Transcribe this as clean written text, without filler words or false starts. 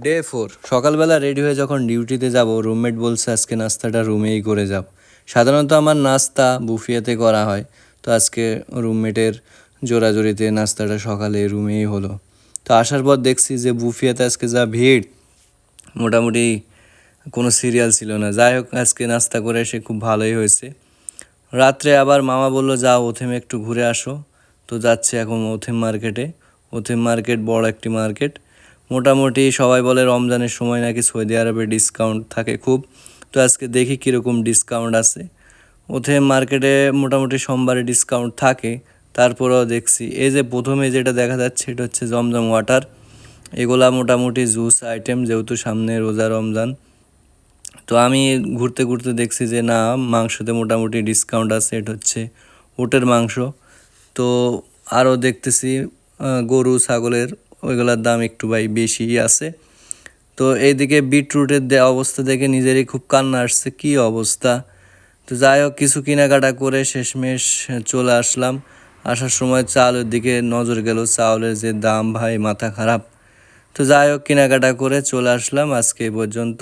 Day 4 সকালবেলা ready হয়ে যখন ডিউটিতে যাব, রুমমেট বলছে আজকে নাস্তাটা রুমেই করে যাব। সাধারণত আমার নাস্তা বুফিয়াতে করা হয়, তো আজকে রুমমেটের জোরাজোরিতে নাস্তাটা সকালে রুমেই হলো। তো আসার পর দেখছি যে বুফিয়াতে আজকে যা ভিড়, মোটামুটি কোনো সিরিয়াল ছিল না। যাই হোক, আজকে নাস্তা করে এসে খুব ভালোই হয়েছে। রাত্রে আবার মামা বলল যাও ওথেমে একটু ঘুরে আসো, তো যাচ্ছে এখন ওথেম মার্কেটে। ওথেম মার্কেট বড় একটি মার্কেট, মোটামুটি সবাই বলে রমজানের সময় নাকি সৌদি আরবে ডিসকাউন্ট থাকে খুব। তো আজকে দেখি কীরকম ডিসকাউন্ট আছে। ওথেম মার্কেটে মোটামুটি সোমবারে ডিসকাউন্ট থাকে, তারপরেও দেখছি এই যে প্রথমে যেটা দেখা যাচ্ছে এটা হচ্ছে জমজম ওয়াটার। এগুলা মোটামুটি জুস আইটেম, যেহেতু সামনে রোজা রমজান। তো আমি ঘুরতে ঘুরতে দেখছি যে না, মাংসতে মোটামুটি ডিসকাউন্ট আছে, এটা হচ্ছে উটের মাংস। তো আরও দেখতেছি গরু ছাগলের, ওইগুলোর দাম একটু বেশি আছে। তো এইদিকে বিটরুটের অবস্থা দেখে নিজেরই খুব কান্না আসছে, কী অবস্থা। তো যাই হোক, কিছু কেনাকাটা করে শেষমেশ চলে আসলাম। আসার সময় চাউলের দিকে নজর গেল, চাউলের যে দাম ভাই মাথা খারাপ। তো যাই হোক, কেনাকাটা করে চলে আসলাম। আজকে এই পর্যন্ত।